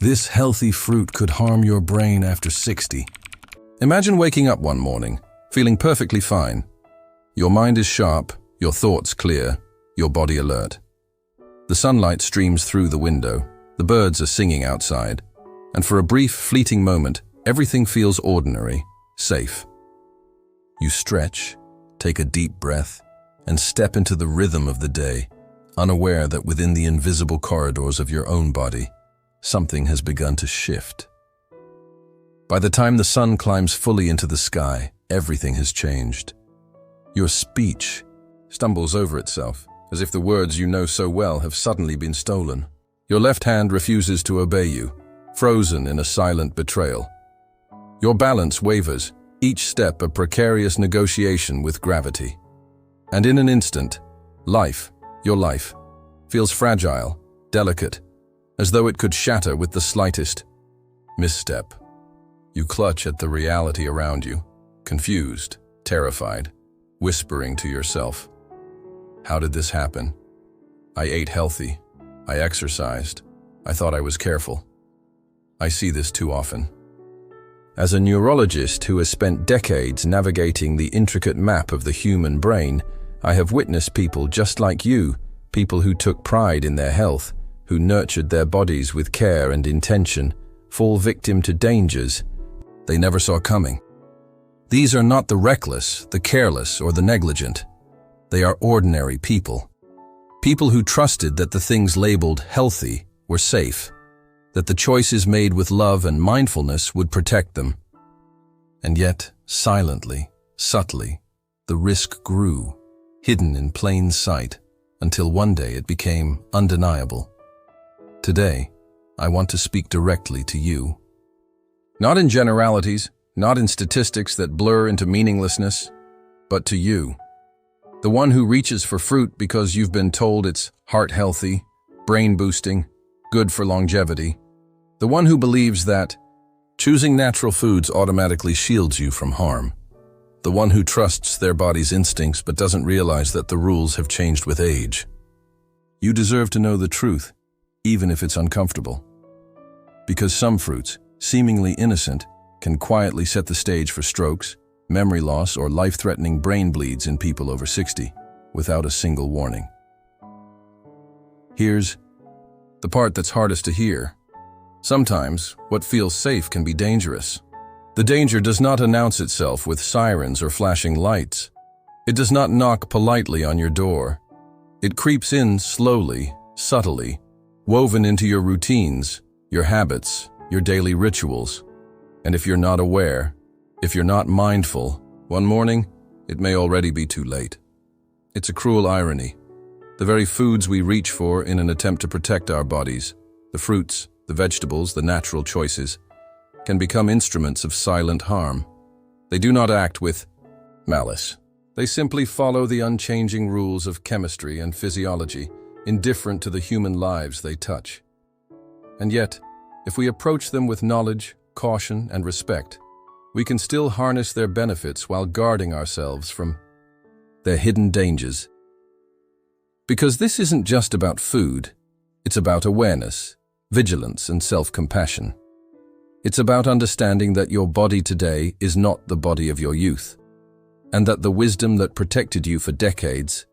This healthy fruit could harm your brain after 60. Imagine waking up one morning, feeling perfectly fine. Your mind is sharp, your thoughts clear, your body alert. The sunlight streams through the window, the birds are singing outside, and for a brief, fleeting moment, everything feels ordinary, safe. You stretch, take a deep breath, and step into the rhythm of the day, unaware that within the invisible corridors of your own body, something has begun to shift. By the time the sun climbs fully into the sky, everything has changed. Your speech stumbles over itself, as if the words you know so well have suddenly been stolen. Your left hand refuses to obey you, frozen in a silent betrayal. Your balance wavers, each step a precarious negotiation with gravity. And in an instant, life, your life, feels fragile, delicate, as though it could shatter with the slightest misstep. You clutch at the reality around you, confused, terrified, whispering to yourself, "How did this happen? I ate healthy. I exercised. I thought I was careful." I see this too often. As a neurologist who has spent decades navigating the intricate map of the human brain, I have witnessed people just like you, people who took pride in their health, who nurtured their bodies with care and intention, fall victim to dangers they never saw coming. These are not the reckless, the careless, or the negligent. They are ordinary people. People who trusted that the things labeled healthy were safe, that the choices made with love and mindfulness would protect them. And yet, silently, subtly, the risk grew, hidden in plain sight, until one day it became undeniable. Today, I want to speak directly to you. Not in generalities, not in statistics that blur into meaninglessness, but to you. The one who reaches for fruit because you've been told it's heart-healthy, brain-boosting, good for longevity. The one who believes that choosing natural foods automatically shields you from harm. The one who trusts their body's instincts but doesn't realize that the rules have changed with age. You deserve to know the truth, even if it's uncomfortable. Because some fruits, seemingly innocent, can quietly set the stage for strokes, memory loss, or life-threatening brain bleeds in people over 60, without a single warning. Here's the part that's hardest to hear. Sometimes, what feels safe can be dangerous. The danger does not announce itself with sirens or flashing lights. It does not knock politely on your door. It creeps in slowly, subtly, woven into your routines, your habits, your daily rituals. And if you're not aware, if you're not mindful, one morning, it may already be too late. It's a cruel irony. The very foods we reach for in an attempt to protect our bodies, the fruits, the vegetables, the natural choices, can become instruments of silent harm. They do not act with malice. They simply follow the unchanging rules of chemistry and physiology, indifferent to the human lives they touch. And yet, if we approach them with knowledge, caution, and respect, we can still harness their benefits while guarding ourselves from their hidden dangers. Because this isn't just about food, it's about awareness, vigilance, and self-compassion. It's about understanding that your body today is not the body of your youth, and that the wisdom that protected you for decades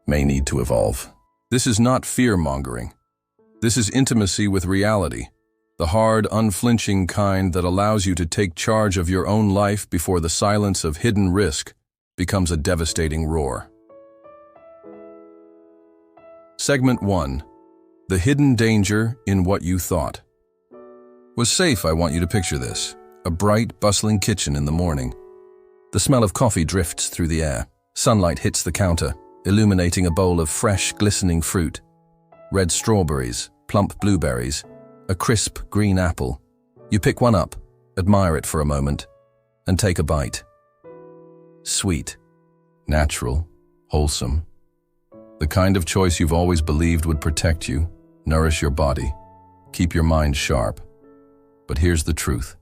may need to evolve. This is not fear-mongering. This is intimacy with reality, the hard, unflinching kind that allows you to take charge of your own life before the silence of hidden risk becomes a devastating roar. Segment 1. The hidden danger in what you thought. Was safe, I want you to picture this. A bright, bustling kitchen in the morning. The smell of coffee drifts through the air. Sunlight hits the counter, illuminating a bowl of fresh, glistening fruit. Red strawberries, plump blueberries, a crisp green apple. You pick one up, admire it for a moment, and take a bite. Sweet, natural, wholesome. The kind of choice you've always believed would protect you, nourish your body, keep your mind sharp. But here's the truth.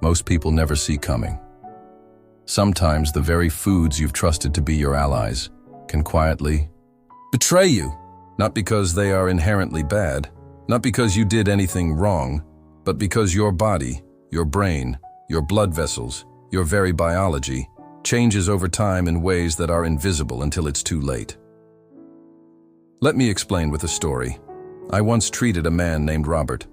Most people never see coming. Sometimes the very foods you've trusted to be your allies can quietly betray you, not because they are inherently bad, not because you did anything wrong, but because your body, your brain, your blood vessels, your very biology changes over time in ways that are invisible until it's too late. Let me explain with a story. I once treated a man named Robert.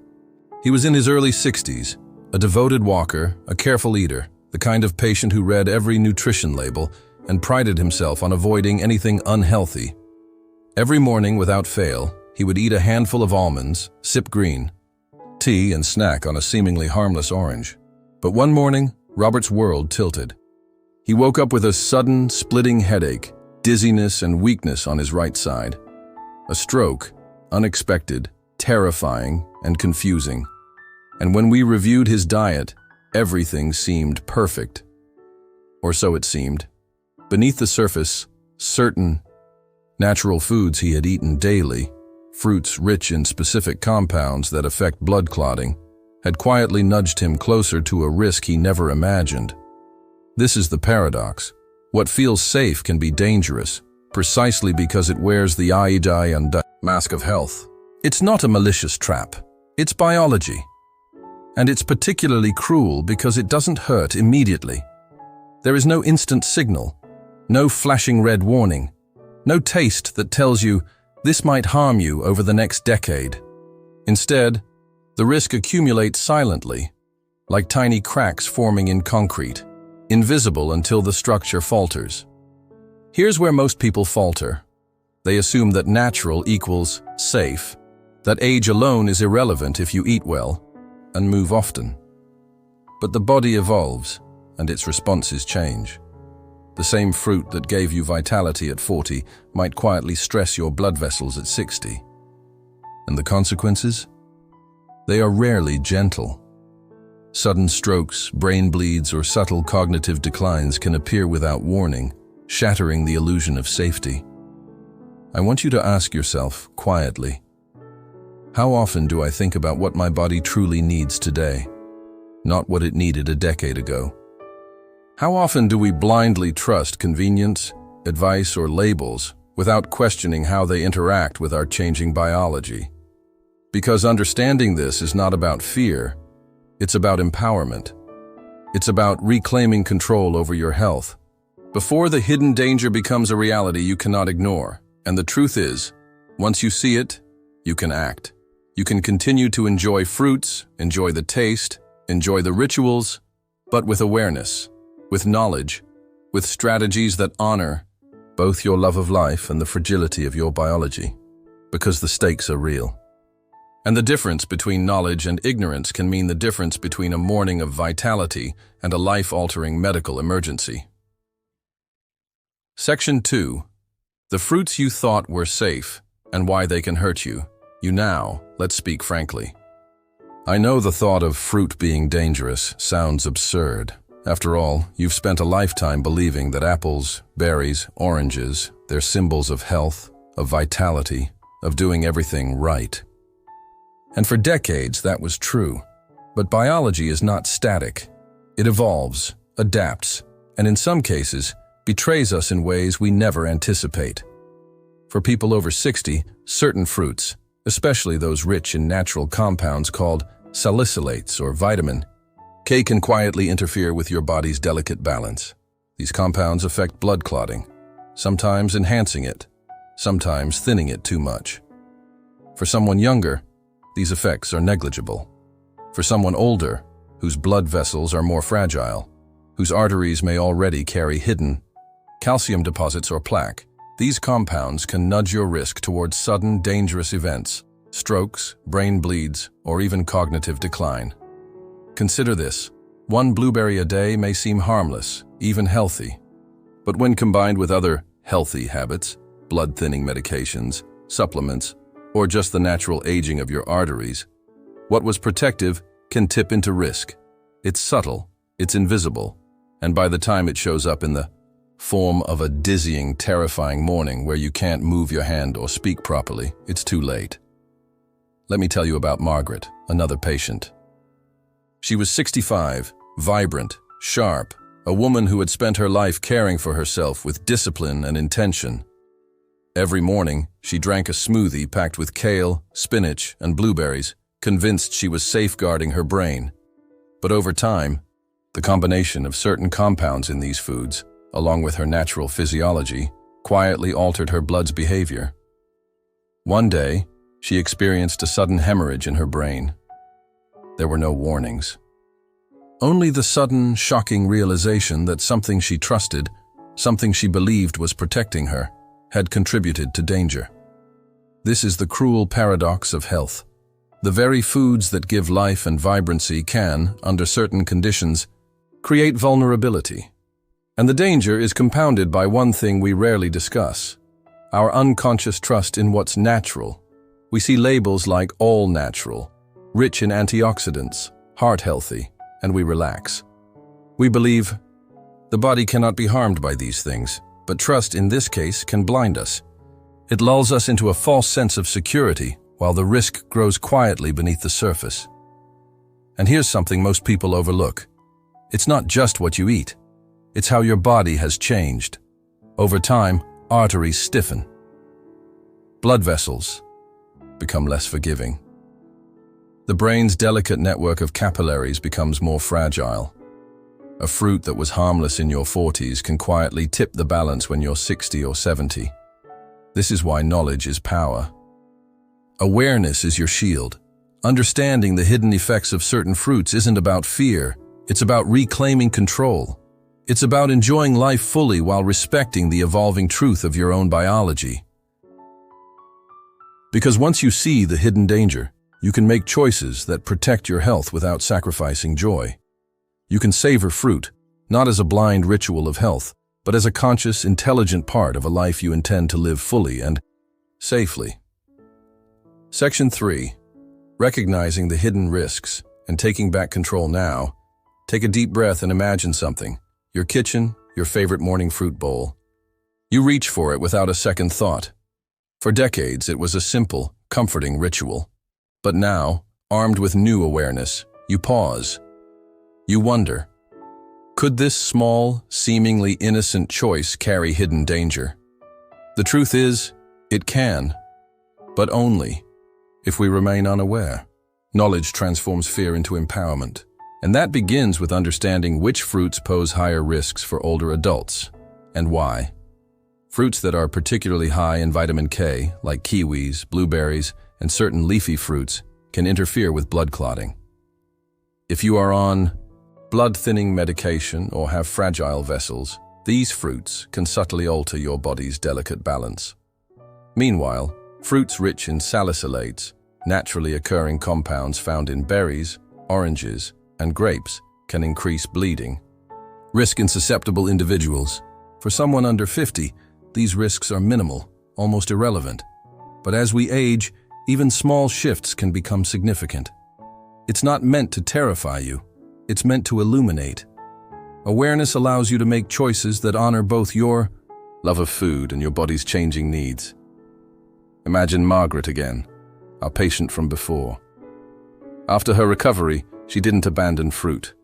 He was in his early 60s, a devoted walker, a careful eater, the kind of patient who read every nutrition label and prided himself on avoiding anything unhealthy. Every morning, without fail, he would eat a handful of almonds, sip green tea, and snack on a seemingly harmless orange. But one morning, Robert's world tilted. He woke up with a sudden, splitting headache, dizziness, and weakness on his right side. A stroke, unexpected, terrifying, and confusing. And when we reviewed his diet, everything seemed perfect. Or so it seemed. Beneath the surface, certain natural foods he had eaten daily, fruits rich in specific compounds that affect blood clotting, had quietly nudged him closer to a risk he never imagined. This is the paradox. What feels safe can be dangerous, precisely because it wears the mask of health. It's not a malicious trap. It's biology. And it's particularly cruel because it doesn't hurt immediately. There is no instant signal, no flashing red warning, no taste that tells you this might harm you over the next decade. Instead, the risk accumulates silently, like tiny cracks forming in concrete, invisible until the structure falters. Here's where most people falter. They assume that natural equals safe, that age alone is irrelevant if you eat well and move often. But the body evolves, and its responses change. The same fruit that gave you vitality at 40 might quietly stress your blood vessels at 60. And the consequences? They are rarely gentle. Sudden strokes, brain bleeds, or subtle cognitive declines can appear without warning, shattering the illusion of safety. I want you to ask yourself, quietly, how often do I think about what my body truly needs today, not what it needed a decade ago? How often do we blindly trust convenience, advice, or labels without questioning how they interact with our changing biology? Because understanding this is not about fear, it's about empowerment. It's about reclaiming control over your health. Before the hidden danger becomes a reality you cannot ignore. And the truth is, once you see it, you can act. You can continue to enjoy fruits, enjoy the taste, enjoy the rituals, but with awareness, with knowledge, with strategies that honor both your love of life and the fragility of your biology, because the stakes are real. And the difference between knowledge and ignorance can mean the difference between a morning of vitality and a life-altering medical emergency. Section 2. The fruits you thought were safe and why they can hurt you. Let's speak frankly. I know the thought of fruit being dangerous sounds absurd. After all, you've spent a lifetime believing that apples, berries, oranges, they're symbols of health, of vitality, of doing everything right. And for decades that was true. But biology is not static. It evolves, adapts, and in some cases, betrays us in ways we never anticipate. For people over 60, certain fruits, especially those rich in natural compounds called salicylates or vitamin K, can quietly interfere with your body's delicate balance. These compounds affect blood clotting, sometimes enhancing it, sometimes thinning it too much. For someone younger, these effects are negligible. For someone older, whose blood vessels are more fragile, whose arteries may already carry hidden calcium deposits or plaque, these compounds can nudge your risk towards sudden, dangerous events, strokes, brain bleeds, or even cognitive decline. Consider this. One blueberry a day may seem harmless, even healthy. But when combined with other healthy habits, blood-thinning medications, supplements, or just the natural aging of your arteries, what was protective can tip into risk. It's subtle, it's invisible, and by the time it shows up in the form of a dizzying, terrifying morning where you can't move your hand or speak properly, it's too late. Let me tell you about Margaret, another patient. She was 65, vibrant, sharp, a woman who had spent her life caring for herself with discipline and intention. Every morning, she drank a smoothie packed with kale, spinach, and blueberries, convinced she was safeguarding her brain. But over time, the combination of certain compounds in these foods, along with her natural physiology, quietly altered her blood's behavior. One day, she experienced a sudden hemorrhage in her brain. There were no warnings. Only the sudden, shocking realization that something she trusted, something she believed was protecting her, had contributed to danger. This is the cruel paradox of health. The very foods that give life and vibrancy can, under certain conditions, create vulnerability. And the danger is compounded by one thing we rarely discuss: our unconscious trust in what's natural. We see labels like all natural, rich in antioxidants, heart healthy, and we relax. We believe the body cannot be harmed by these things, but trust in this case can blind us. It lulls us into a false sense of security while the risk grows quietly beneath the surface. And here's something most people overlook. It's not just what you eat. It's how your body has changed. Over time, arteries stiffen. Blood vessels become less forgiving. The brain's delicate network of capillaries becomes more fragile. A fruit that was harmless in your 40s can quietly tip the balance when you're 60 or 70. This is why knowledge is power. Awareness is your shield. Understanding the hidden effects of certain fruits isn't about fear. It's about reclaiming control. It's about enjoying life fully while respecting the evolving truth of your own biology. Because once you see the hidden danger, you can make choices that protect your health without sacrificing joy. You can savor fruit, not as a blind ritual of health, but as a conscious, intelligent part of a life you intend to live fully and safely. Section 3. Recognizing the hidden risks and taking back control now. Take a deep breath and imagine something. Your kitchen, your favorite morning fruit bowl. You reach for it without a second thought. For decades, it was a simple, comforting ritual. But now, armed with new awareness, you pause. You wonder, could this small, seemingly innocent choice carry hidden danger? The truth is, it can, but only if we remain unaware. Knowledge transforms fear into empowerment, and that begins with understanding which fruits pose higher risks for older adults, and why. Fruits that are particularly high in vitamin K, like kiwis, blueberries, and certain leafy fruits, can interfere with blood clotting. If you are on blood-thinning medication or have fragile vessels, these fruits can subtly alter your body's delicate balance. Meanwhile, fruits rich in salicylates, naturally occurring compounds found in berries, oranges, and grapes, can increase bleeding. Risk in susceptible individuals. For someone under 50, these risks are minimal, almost irrelevant. But as we age, even small shifts can become significant. It's not meant to terrify you. It's meant to illuminate. Awareness allows you to make choices that honor both your love of food and your body's changing needs. Imagine Margaret again, our patient from before. After her recovery, she didn't abandon fruit.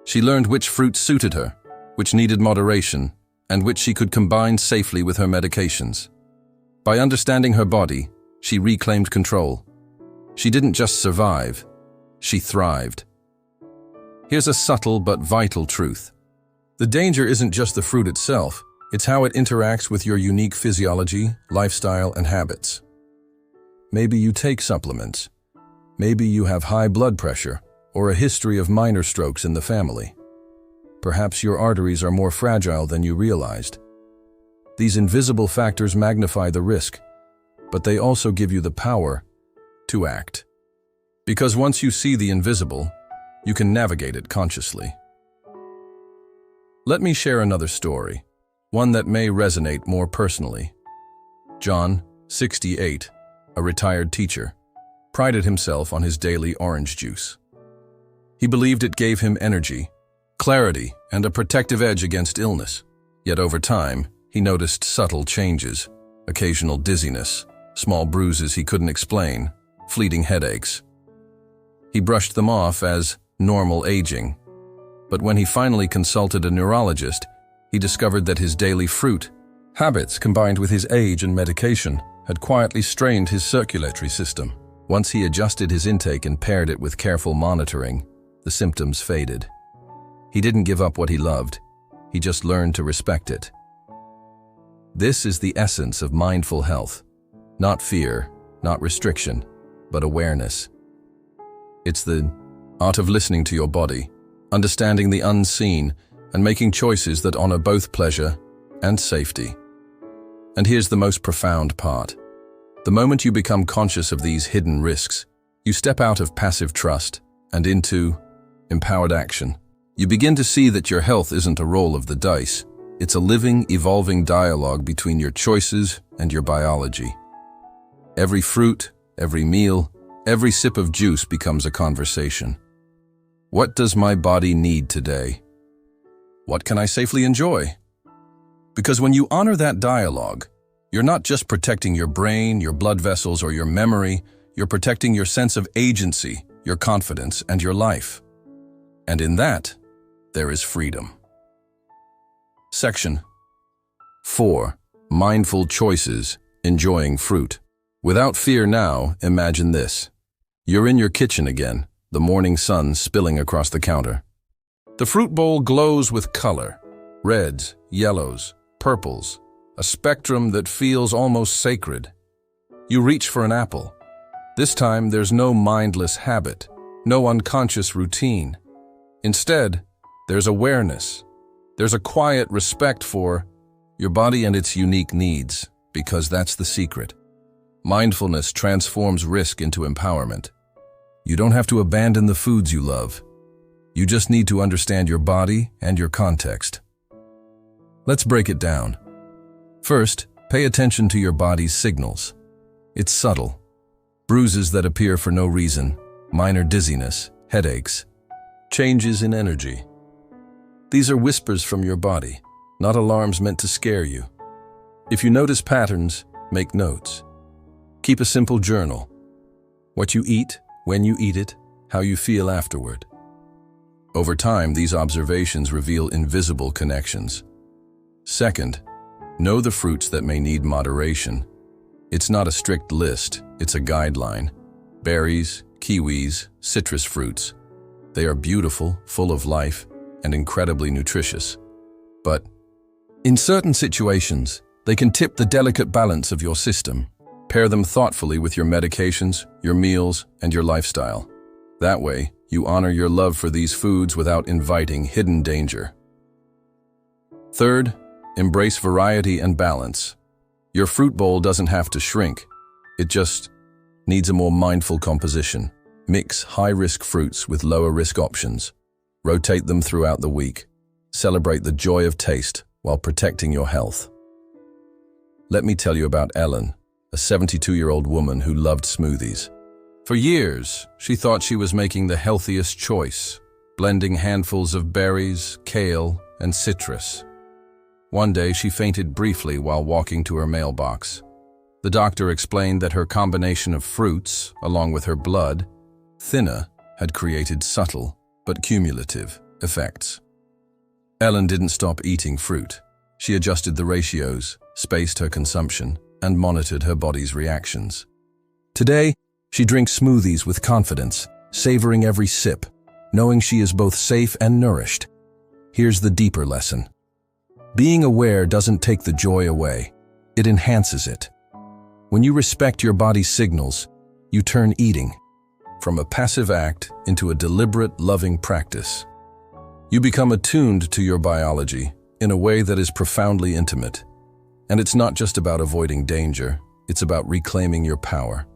She learned which fruits suited her, which needed moderation, and which she could combine safely with her medications. By understanding her body, she reclaimed control. She didn't just survive, she thrived. Here's a subtle but vital truth. The danger isn't just the fruit itself, it's how it interacts with your unique physiology, lifestyle, and habits. Maybe you take supplements. Maybe you have high blood pressure or a history of minor strokes in the family. Perhaps your arteries are more fragile than you realized. These invisible factors magnify the risk, but they also give you the power to act. Because once you see the invisible, you can navigate it consciously. Let me share another story, one that may resonate more personally. John, 68, a retired teacher, prided himself on his daily orange juice. He believed it gave him energy, clarity, and a protective edge against illness. Yet over time, he noticed subtle changes, occasional dizziness, small bruises he couldn't explain, fleeting headaches. He brushed them off as normal aging. But when he finally consulted a neurologist, he discovered that his daily fruit habits combined with his age and medication had quietly strained his circulatory system. Once he adjusted his intake and paired it with careful monitoring, the symptoms faded. He didn't give up what he loved, he just learned to respect it. This is the essence of mindful health. Not fear, not restriction, but awareness. It's the art of listening to your body, understanding the unseen, and making choices that honor both pleasure and safety. And here's the most profound part. The moment you become conscious of these hidden risks, you step out of passive trust and into empowered action. You begin to see that your health isn't a roll of the dice. It's a living, evolving dialogue between your choices and your biology. Every fruit, every meal, every sip of juice becomes a conversation. What does my body need today? What can I safely enjoy? Because when you honor that dialogue, you're not just protecting your brain, your blood vessels, or your memory, you're protecting your sense of agency, your confidence, and your life. And in that, there is freedom. Section 4. Mindful choices, enjoying fruit. Without fear now, imagine this. You're in your kitchen again, the morning sun spilling across the counter. The fruit bowl glows with color, reds, yellows, purples, a spectrum that feels almost sacred. You reach for an apple. This time, there's no mindless habit, no unconscious routine. Instead, there's awareness. There's a quiet respect for your body and its unique needs, because that's the secret. Mindfulness transforms risk into empowerment. You don't have to abandon the foods you love. You just need to understand your body and your context. Let's break it down. First, pay attention to your body's signals. It's subtle. Bruises that appear for no reason, minor dizziness, headaches, changes in energy. These are whispers from your body, not alarms meant to scare you. If you notice patterns, make notes. Keep a simple journal. What you eat, when you eat it, how you feel afterward. Over time, these observations reveal invisible connections. Second, know the fruits that may need moderation. It's not a strict list, it's a guideline. Berries, kiwis, citrus fruits. They are beautiful, full of life, and incredibly nutritious. But in certain situations, they can tip the delicate balance of your system. Pair them thoughtfully with your medications, your meals, and your lifestyle. That way, you honor your love for these foods without inviting hidden danger. Third, embrace variety and balance. Your fruit bowl doesn't have to shrink. It just needs a more mindful composition. Mix high-risk fruits with lower-risk options. Rotate them throughout the week. Celebrate the joy of taste while protecting your health. Let me tell you about Ellen, a 72-year-old woman who loved smoothies. For years, she thought she was making the healthiest choice, blending handfuls of berries, kale, and citrus. One day, she fainted briefly while walking to her mailbox. The doctor explained that her combination of fruits, along with her blood, thinner, had created subtle but cumulative effects. Ellen didn't stop eating fruit. She adjusted the ratios, spaced her consumption, and monitored her body's reactions. Today, she drinks smoothies with confidence, savoring every sip, knowing she is both safe and nourished. Here's the deeper lesson. Being aware doesn't take the joy away. It enhances it. When you respect your body's signals, you turn eating from a passive act into a deliberate, loving practice. You become attuned to your biology in a way that is profoundly intimate. And it's not just about avoiding danger, it's about reclaiming your power.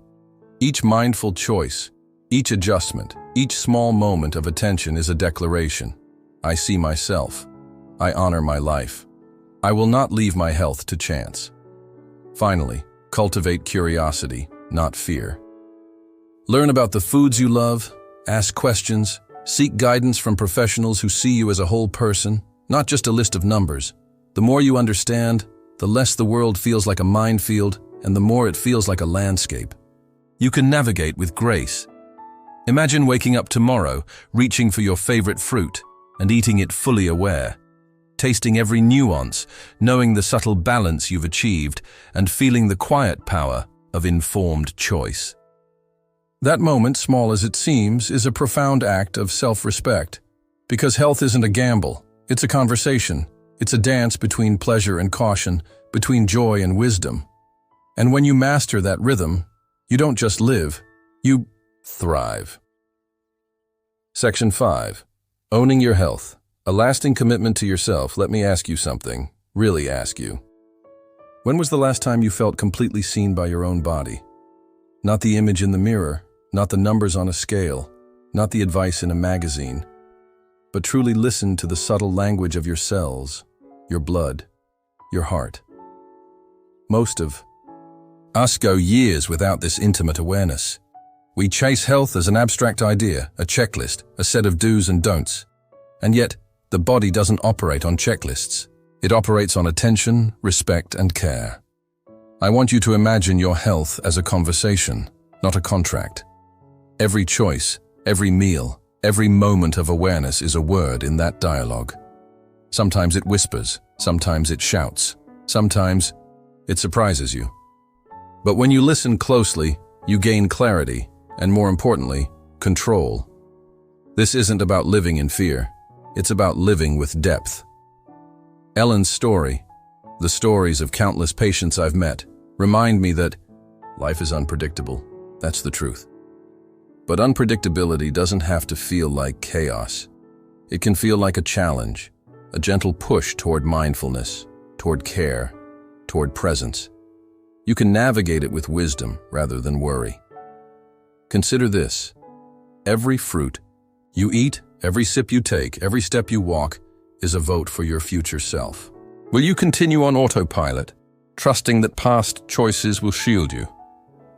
Each mindful choice, each adjustment, each small moment of attention is a declaration. I see myself. I honor my life. I will not leave my health to chance. Finally, cultivate curiosity, not fear. Learn about the foods you love, ask questions, seek guidance from professionals who see you as a whole person, not just a list of numbers. The more you understand, the less the world feels like a minefield, and the more it feels like a landscape. You can navigate with grace. Imagine waking up tomorrow, reaching for your favorite fruit, and eating it fully aware. Tasting every nuance, knowing the subtle balance you've achieved, and feeling the quiet power of informed choice. That moment, small as it seems, is a profound act of self-respect. Because health isn't a gamble, it's a conversation. It's a dance between pleasure and caution, between joy and wisdom. And when you master that rhythm, you don't just live, you thrive. Section 5. Owning your health. A lasting commitment to yourself. Let me ask you something. Really ask you. When was the last time you felt completely seen by your own body? Not the image in the mirror, not the numbers on a scale, not the advice in a magazine, but truly listened to the subtle language of your cells, your blood, your heart. Most of us go years without this intimate awareness. We chase health as an abstract idea, a checklist, a set of do's and don'ts. And yet, the body doesn't operate on checklists. It operates on attention, respect, and care. I want you to imagine your health as a conversation, not a contract. Every choice, every meal, every moment of awareness is a word in that dialogue. Sometimes it whispers, sometimes it shouts, sometimes it surprises you. But when you listen closely, you gain clarity, and more importantly, control. This isn't about living in fear. It's about living with depth. Ellen's story, the stories of countless patients I've met, remind me that life is unpredictable. That's the truth. But unpredictability doesn't have to feel like chaos. It can feel like a challenge, a gentle push toward mindfulness, toward care, toward presence. You can navigate it with wisdom rather than worry. Consider this. Every fruit you eat, every sip you take, every step you walk is a vote for your future self. Will you continue on autopilot, trusting that past choices will shield you?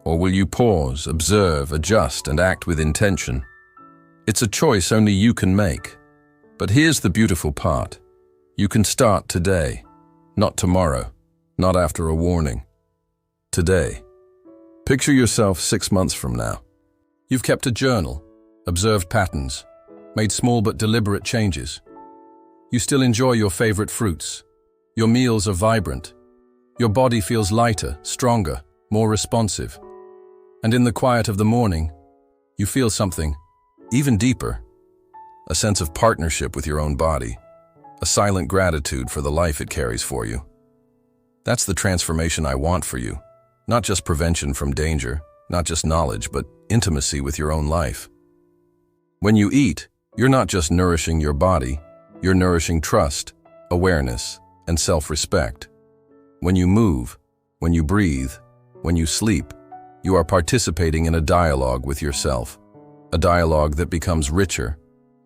Or will you pause, observe, adjust, and act with intention? It's a choice only you can make. But here's the beautiful part. You can start today, not tomorrow, not after a warning. Today. Picture yourself 6 months from now. You've kept a journal, observed patterns, made small but deliberate changes. You still enjoy your favorite fruits. Your meals are vibrant. Your body feels lighter, stronger, more responsive. And in the quiet of the morning, you feel something even deeper. A sense of partnership with your own body. A silent gratitude for the life it carries for you. That's the transformation I want for you. Not just prevention from danger, not just knowledge, but intimacy with your own life. When you eat, you're not just nourishing your body, you're nourishing trust, awareness, and self-respect. When you move, when you breathe, when you sleep, you are participating in a dialogue with yourself, a dialogue that becomes richer,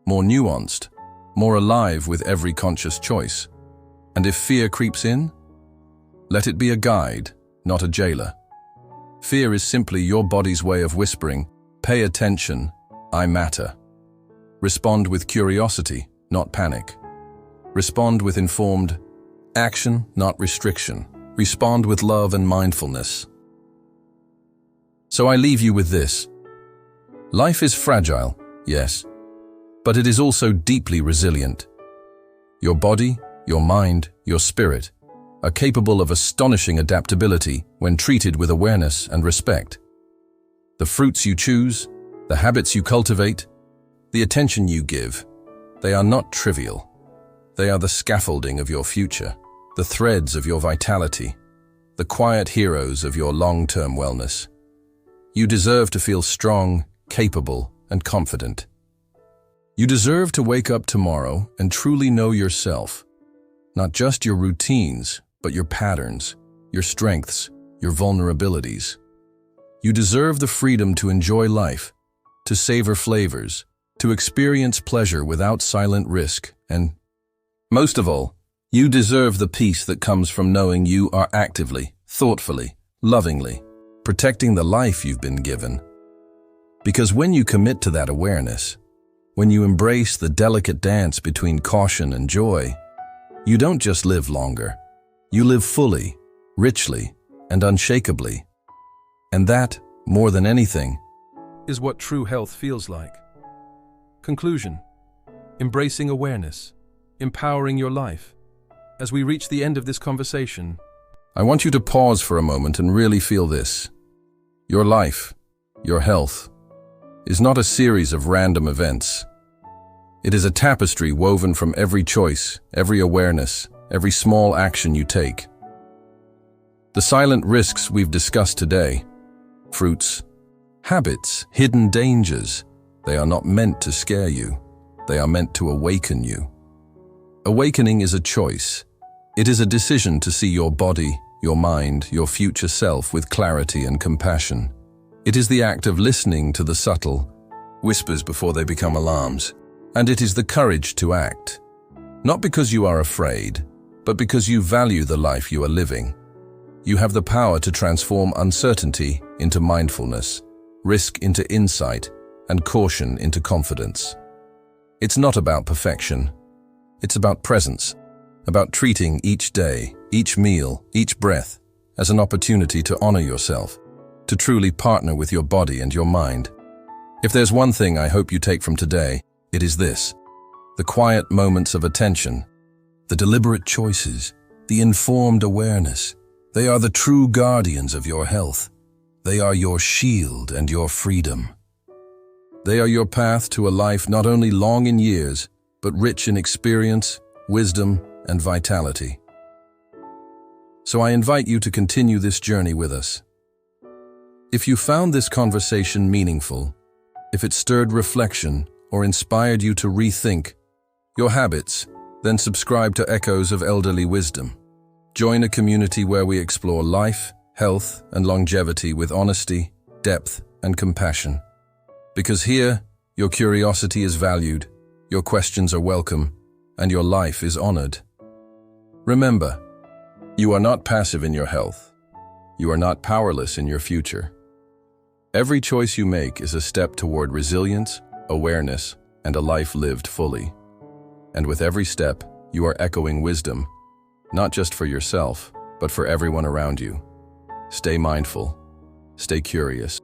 more nuanced, more alive with every conscious choice. And if fear creeps in, let it be a guide, not a jailer. Fear is simply your body's way of whispering, pay attention, I matter. Respond with curiosity, not panic. Respond with informed action, not restriction. Respond with love and mindfulness. So I leave you with this. Life is fragile, yes, but it is also deeply resilient. Your body, your mind, your spirit are capable of astonishing adaptability when treated with awareness and respect. The fruits you choose, the habits you cultivate, the attention you give, they are not trivial. They are the scaffolding of your future, the threads of your vitality, the quiet heroes of your long-term wellness. You deserve to feel strong, capable, and confident. You deserve to wake up tomorrow and truly know yourself, not just your routines, but your patterns, your strengths, your vulnerabilities. You deserve the freedom to enjoy life, to savor flavors, to experience pleasure without silent risk, and most of all, you deserve the peace that comes from knowing you are actively, thoughtfully, lovingly protecting the life you've been given. Because when you commit to that awareness, when you embrace the delicate dance between caution and joy, you don't just live longer. You live fully, richly, and unshakably. And that, more than anything, is what true health feels like. Conclusion: embracing awareness, empowering your life. As we reach the end of this conversation, I want you to pause for a moment and really feel this. Your life, your health, is not a series of random events. It is a tapestry woven from every choice, every awareness, every small action you take. The silent risks we've discussed today, fruits, habits, hidden dangers, they are not meant to scare you. They are meant to awaken you. Awakening is a choice. It is a decision to see your body, your mind, your future self with clarity and compassion. It is the act of listening to the subtle whispers before they become alarms. And it is the courage to act. Not because you are afraid, but because you value the life you are living. You have the power to transform uncertainty into mindfulness, risk into insight, and caution into confidence. It's not about perfection. It's about presence, about treating each day, each meal, each breath as an opportunity to honor yourself, to truly partner with your body and your mind. If there's one thing I hope you take from today, it is this: the quiet moments of attention, the deliberate choices, the informed awareness. They are the true guardians of your health. They are your shield and your freedom. They are your path to a life not only long in years, but rich in experience, wisdom, and vitality. So I invite you to continue this journey with us. If you found this conversation meaningful, if it stirred reflection or inspired you to rethink your habits, then subscribe to Echoes of Elderly Wisdom. Join a community where we explore life, health, and longevity with honesty, depth, and compassion. Because here, your curiosity is valued, your questions are welcome, and your life is honored. Remember, you are not passive in your health. You are not powerless in your future. Every choice you make is a step toward resilience, awareness, and a life lived fully. And with every step, you are echoing wisdom, not just for yourself, but for everyone around you. Stay mindful, stay curious,